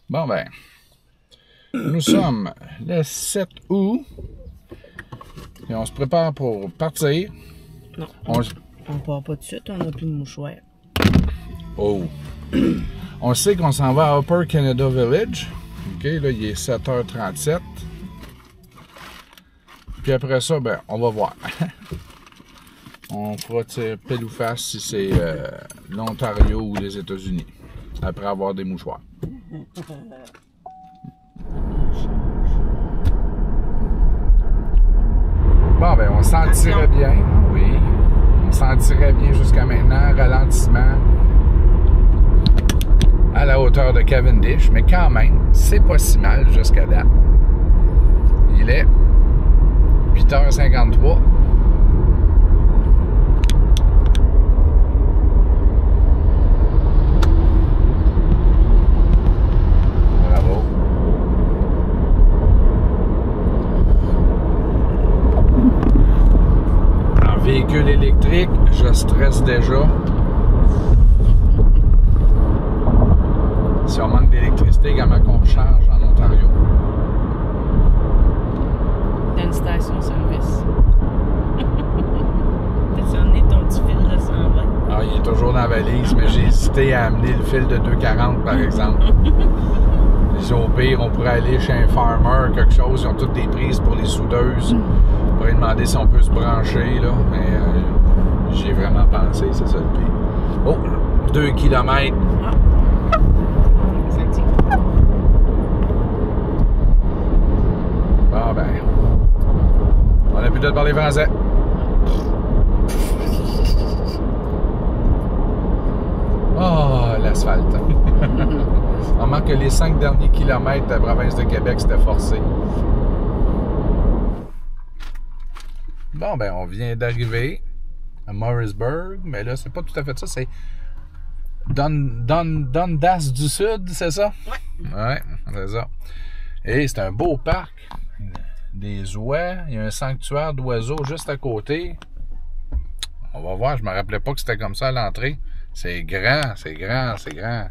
Bon ben, nous sommes le 7 août et on se prépare pour partir. Non, on part pas tout de suite, on n'a plus de mouchoir. Oh! On sait qu'on s'en va à Upper Canada Village. OK, là, il est 7h37. Puis après ça, ben, on va voir. On fera pile ou face si c'est l'Ontario ou les États-Unis. Après avoir des mouchoirs. Bon, ben, on s'en tirait bien. Oui. On s'en tirait bien jusqu'à maintenant. Ralentissement à la hauteur de Cavendish. Mais quand même, c'est pas si mal jusqu'à date. Il est 8h53. Bravo. En véhicule électrique, je stresse déjà. Si on manque d'électricité, comment qu'on recharge en Ontario? T'as une station-service. T'as emmené ton petit fil de 120? Ah, il est toujours dans la valise, mais j'ai hésité à amener le fil de 240 par exemple. Les au pire, on pourrait aller chez un farmer, quelque chose, ils ont toutes des prises pour les soudeuses. On pourrait demander si on peut se brancher, là, mais j'y ai vraiment pensé, c'est ça le pire. Oh, 2 km. Ah. Ah ben, on a plus de parler français. Oh, l'asphalte. On remarque que les 5 derniers kilomètres de la province de Québec, c'était forcé. Bon, ben, on vient d'arriver à Morrisburg, mais là, c'est pas tout à fait ça, c'est Dundas du Sud, c'est ça? Ouais. Ouais, c'est ça. Et c'est un beau parc. Des oies, il y a un sanctuaire d'oiseaux juste à côté. On va voir, je me rappelais pas que c'était comme ça à l'entrée. C'est grand, c'est grand, c'est grand.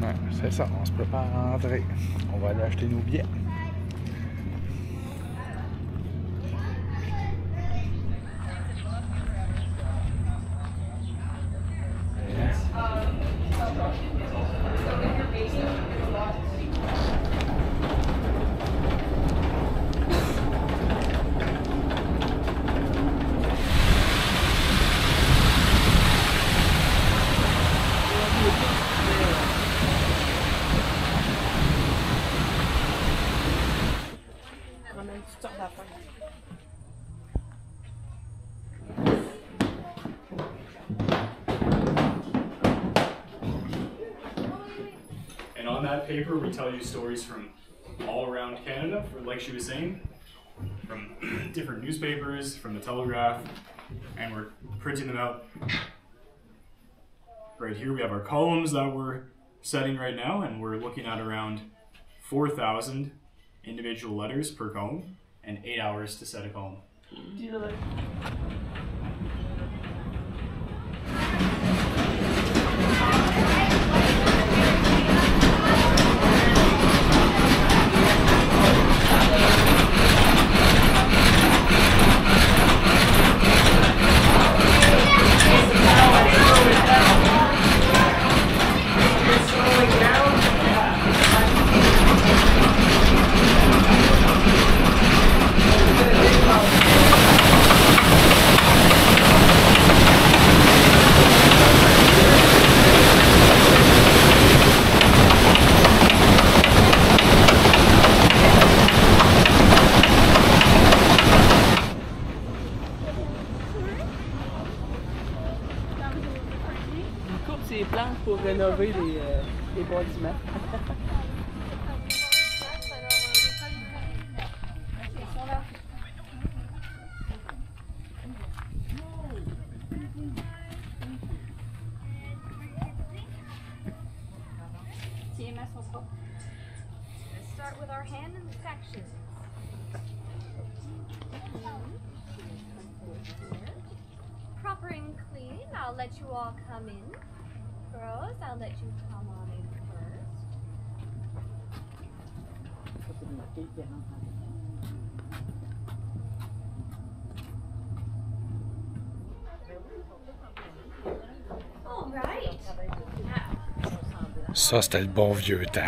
Ouais, c'est ça, on se prépare à entrer. On va aller acheter nos billets. And on that paper, we tell you stories from all around Canada, like she was saying, from different newspapers, from the Telegraph, and we're printing them out. Right here, we have our columns that we're setting right now, and we're looking at around 4,000 individual letters per column, and 8 hours to set a column. Ces plantes pour rénover les bâtiments. TMS will start with our hand in the section. Proper and clean. I'll let you all come in. Girls, I'll let you come on in first. All right. Ça, c'était le bon vieux temps.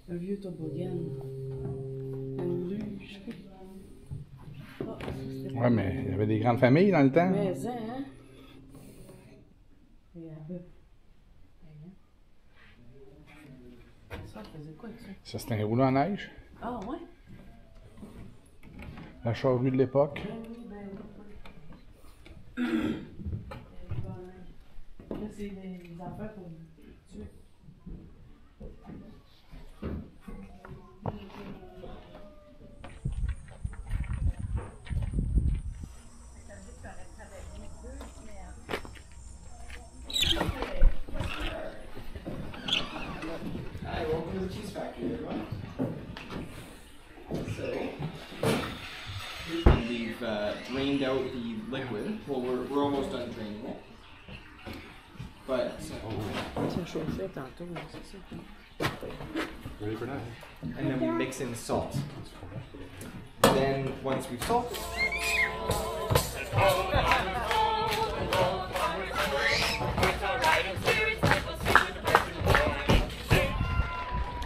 Un vieux toboggan. Une luge. Oh, Ouais, mais il y avait des grandes familles dans le temps. mais ça, hein? Ça faisait quoi avec ça? Ça, c'était un rouleau à neige. Ah, ouais? La charrue de l'époque. Là, c'est des affaires pour tuer. Hi, welcome to the cheese factory, everyone. So, we've drained out the liquid. Well, we're almost done draining it. But, Tiens, chauffé tantôt, c'est ça. Ready for that? and then we mix in salt. Then, once we've salted,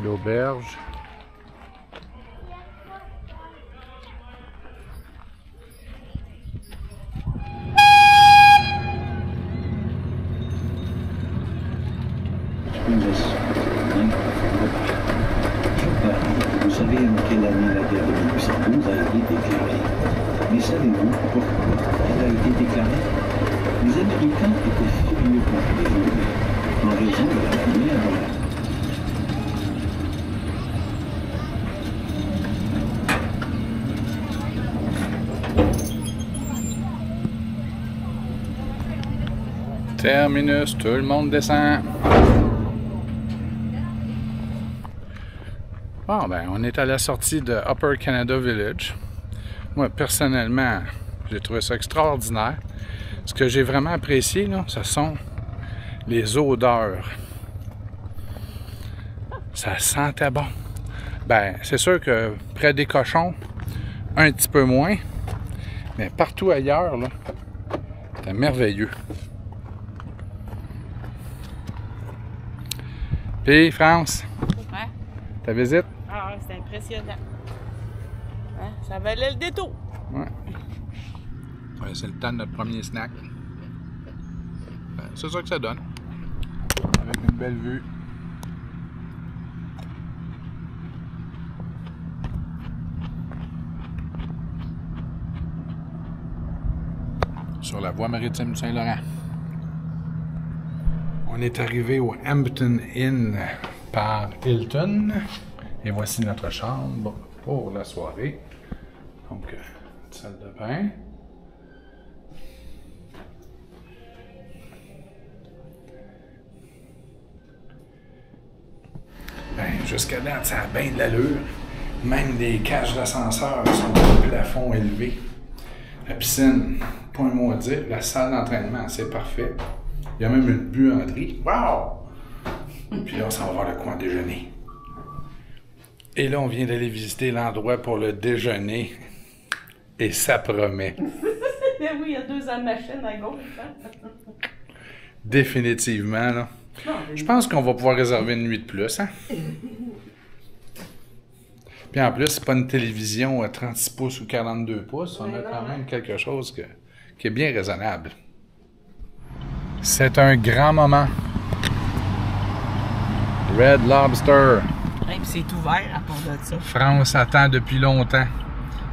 L'auberge. Vous savez en quelle année la guerre de 1812 a été déclarée. Mais savez-vous pourquoi elle a été déclarée? Les Américains étaient furieux contre les Anglais, en raison de la première guerre. Terminus, tout le monde descend. Bon, ben, on est à la sortie de Upper Canada Village. Moi, personnellement, j'ai trouvé ça extraordinaire. Ce que j'ai vraiment apprécié, là, ce sont les odeurs. Ça sentait bon. Ben, c'est sûr que près des cochons, un petit peu moins. Mais partout ailleurs, là, c'était merveilleux. Puis, France, Ouais. ta visite? Ah, c'est impressionnant. Hein? Ça valait le détour. Ouais. Ouais, c'est le temps de notre premier snack. Ben, c'est ça que ça donne. Avec une belle vue. Sur la voie maritime du Saint-Laurent. On est arrivé au Hampton Inn par Hilton. Et voici notre chambre pour la soirée. Donc, une salle de bain. Ben, jusqu'à date, ça a bien de l'allure. Même les cages d'ascenseur sont au plafond élevé. La piscine, pas un mot à dire. La salle d'entraînement, c'est parfait. Il y a même une buanderie. Wow! Puis là, on s'en va voir le coin déjeuner. Et là, on vient d'aller visiter l'endroit pour le déjeuner. Et ça promet. Oui, il y a 2 ans de machine à gauche. Hein? Définitivement, là. Je pense qu'on va pouvoir réserver une nuit de plus, hein? Puis en plus, c'est pas une télévision à 36 pouces ou 42 pouces. On a quand même quelque chose qui est bien raisonnable. C'est un grand moment. Red Lobster. Et puis c'est ouvert à part de ça. France attend depuis longtemps.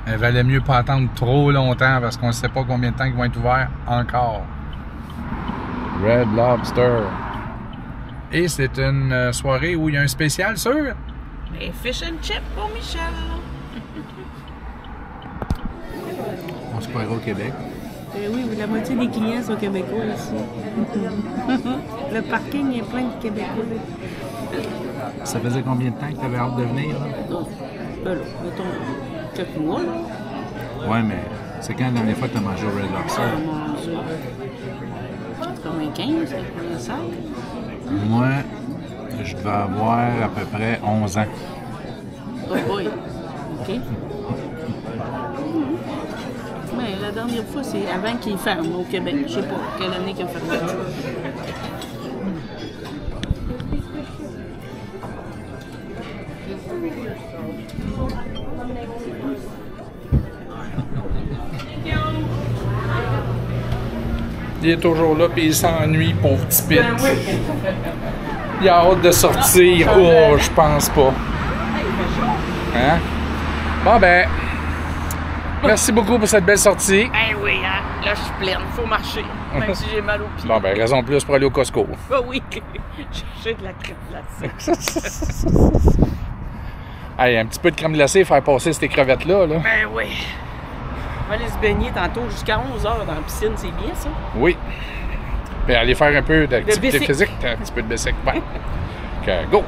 Elle valait mieux pas attendre trop longtemps parce qu'on ne sait pas combien de temps ils vont être ouverts encore. Red Lobster. Et c'est une soirée où il y a un spécial sûr. Et fish and chip pour Michel. On se croirait au Québec. Oui, la moitié des clients sont québécois ici. Le parking est plein de Québécois. Ça faisait combien de temps que tu avais hâte de venir? Là? Oh, ben là, mettons, quelques mois, là. Ouais, mais c'est quand la dernière fois que tu as mangé au Red Lobster? On a mangé 95, 85. Moi, je devais avoir à peu près 11 ans. Oh boy. OK. Mais la dernière fois, c'est avant qu'il ferme au Québec. Je sais pas quelle année qu'il a fermé. Il est toujours là, puis il s'ennuie, pauvre petit pit. Il a hâte de sortir. Oh, je pense pas. Hein? Bon ben, merci beaucoup pour cette belle sortie. Eh oui, hein? Là, je suis pleine. Faut marcher. Même si j'ai mal aux pieds. Bon ben, raison de plus pour aller au Costco. Ah oui, chercher de la crème glacée. Hey, un petit peu de crème glacée, faire passer ces crevettes-là. Là. Ben oui. On va aller se baigner tantôt jusqu'à 11h dans la piscine, c'est bien ça? Oui. Puis aller faire un peu d'activité bicycle. physique, un petit peu de bicycle. Ouais. Donc, go!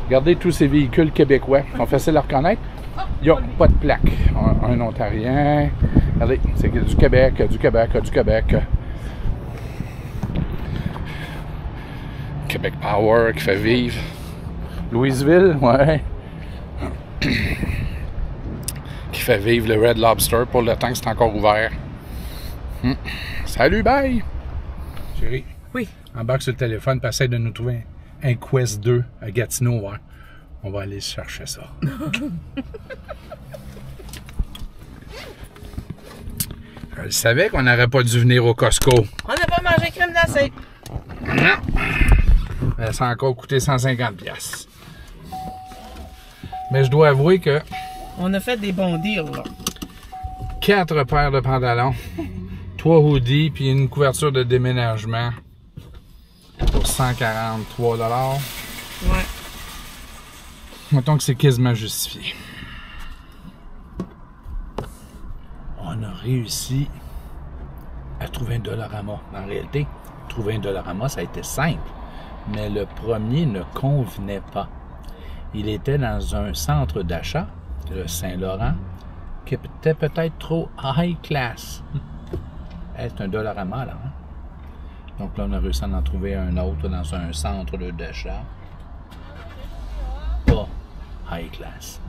Regardez tous ces véhicules québécois. Ils sont faciles à reconnaître. Il n'y a pas de plaque. Un Ontarien. Regardez, c'est du Québec, du Québec, du Québec. Québec Power qui fait vivre. Louisville, ouais. Qui fait vivre le Red Lobster pour le temps que c'est encore ouvert. Salut, bye! Chérie. Oui. Embarque sur le téléphone et essaie de nous trouver un Quest 2 à Gatineau. Hein. On va aller chercher ça. Je savais qu'on n'aurait pas dû venir au Costco. On n'a pas mangé crème glacée. Non. Ça a encore coûté 150$. Mais je dois avouer que... On a fait des bons deals, là. 4 paires de pantalons, 3 hoodies, puis une couverture de déménagement pour 143$. Ouais. Mettons que c'est quasiment justifié. On a réussi à trouver un Dollarama. En réalité, trouver un Dollarama, ça a été simple. Mais le premier ne convenait pas. Il était dans un centre d'achat, le Saint-Laurent, qui était peut-être trop high class. C'est un Dollarama, là. Hein? Donc là, on a réussi à en trouver un autre dans un centre d'achat. Pas high class.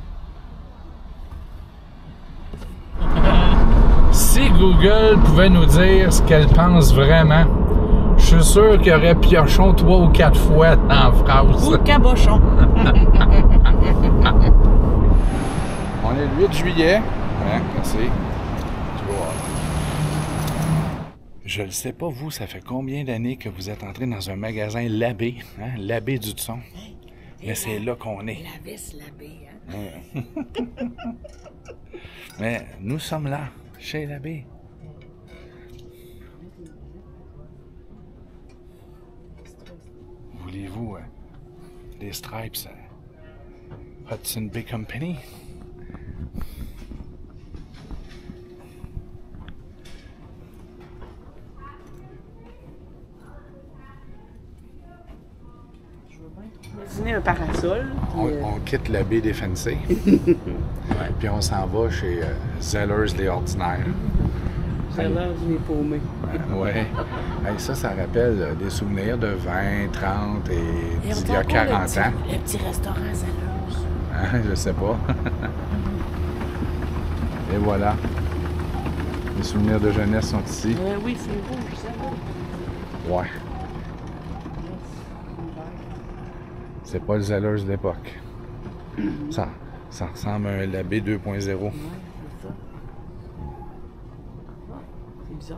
Si Google pouvait nous dire ce qu'elle pense vraiment, je Je suis sûr qu'il y aurait piochon 3 ou 4 fois dans la phrase. Ou cabochon. On est le 8 juillet. Hein, merci. Je ne sais pas, vous, ça fait combien d'années que vous êtes entré dans un magasin Labbé, hein? Labbé du son. Mais c'est là qu'on est. La vis Labbé, hein? Ouais. Mais nous sommes là, chez Labbé. Voulez-vous des stripes Hudson Bay Company? Imaginez un parasol. On quitte la baie défoncée. Puis on s'en va chez Zellers les Ordinaires. Zellers les paumés. Ouais. Hey, ça rappelle des souvenirs de 20, 30 et d'il y a 40 ans. Le petit restaurant Zellers. Hein, je sais pas. Et voilà. Les souvenirs de jeunesse sont ici. Oui, c'est rouge, ça. Ouais. C'est pas le Zellers de l'époque. Ça ressemble à un Labbé 2.0. Ouais, c'est ça. C'est bizarre.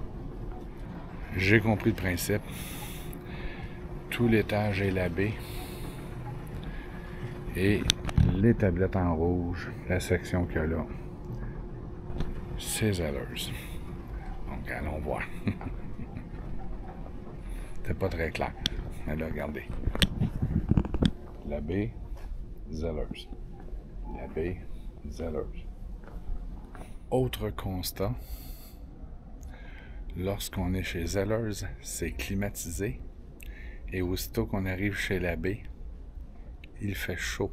J'ai compris le principe. Tout l'étage est Labbé. Et les tablettes en rouge, la section qu'il y a là, c'est Zellers. Donc allons voir. C'était pas très clair. Mais là, regardez. Labbé, Zellers. Labbé, Zellers. Autre constat, lorsqu'on est chez Zellers, c'est climatisé. Et aussitôt qu'on arrive chez Labbé, il fait chaud.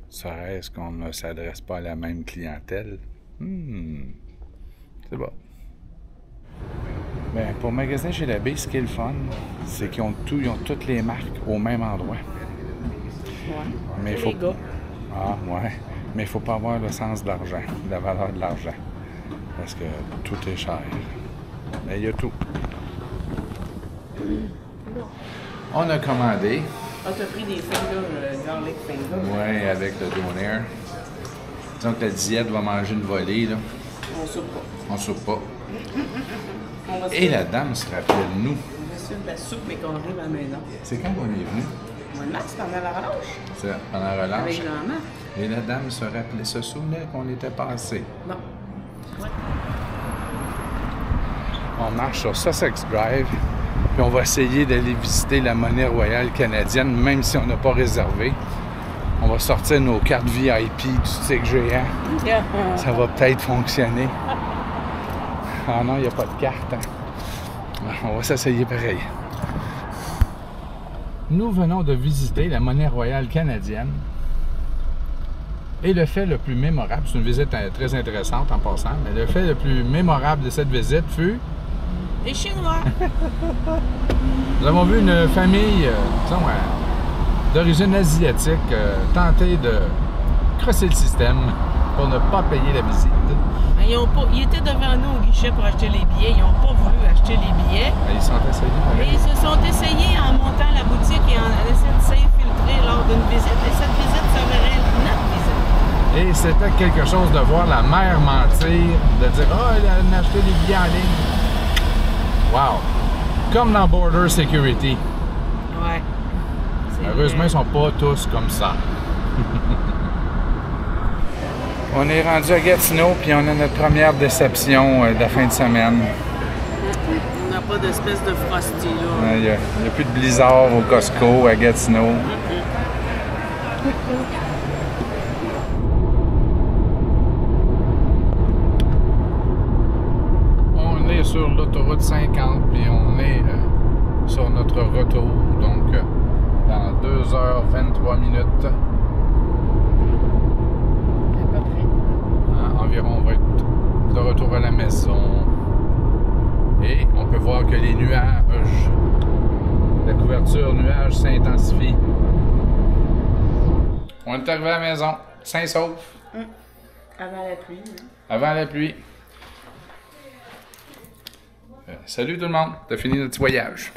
Serait-ce qu'on ne s'adresse pas à la même clientèle? C'est bon. Ben, pour magasiner chez Labbé, ce qui est le fun, c'est qu'ils ont toutes les marques au même endroit. Ouais. Mais il faut... Les gars. Ah, ouais. Mais il faut pas avoir le sens de l'argent, de la valeur de l'argent. Parce que tout est cher. Mais il y a tout. On a commandé. Ah, t'as pris des fingers, garlic fingers. Oui, avec le donair. Disons que la diète va manger une volée, là. On soupe pas. On soupe pas. On va Et la dame se rappelle, nous. On va suivre la soupe, mais qu'on arrive à la maison. C'est quand on est venu? Au mois de mars, pendant la relâche. C'est pendant la relâche. Avec Jean-Marc. Et la dame se souvenait qu'on était passé. Bon. Ouais. On marche sur Sussex Drive, puis on va essayer d'aller visiter la monnaie royale canadienne, même si on n'a pas réservé. On va sortir nos cartes VIP du stick géant. Ça va peut-être fonctionner. Ah non, il n'y a pas de carte. Hein? On va s'essayer pareil. Nous venons de visiter la monnaie royale canadienne. Et le fait le plus mémorable, c'est une visite très intéressante en passant, mais le fait le plus mémorable de cette visite fut... Les Chinois. Nous avons vu une famille, d'origine asiatique, tenter de crosser le système pour ne pas payer la visite. Ils étaient devant nous au guichet pour acheter les billets. Ils n'ont pas voulu acheter les billets. Ils sont essayés. Et ils se sont essayés en montant la boutique et en essayant de s'infiltrer lors d'une visite. Et cette visite serait notre visite. Et c'était quelque chose de voir la mère mentir, de dire « Ah, elle a acheté des billets en ligne. » Wow! Comme dans Border Security. Ouais. Heureusement, ils ne sont pas tous comme ça. On est rendu à Gatineau, puis on a notre première déception de la fin de semaine. On n'a pas d'espèce de frosty, là. Il n'y a plus de blizzard au Costco à Gatineau. On est sur l'autoroute 50, puis on est sur notre retour, donc dans 2h23 minutes. Environ, on va être de retour à la maison. Et on peut voir que les nuages, la couverture nuage s'intensifie. On est arrivé à la maison, sain et sauf. Avant la pluie. Hein? Avant la pluie. Salut tout le monde, t'as fini notre petit voyage.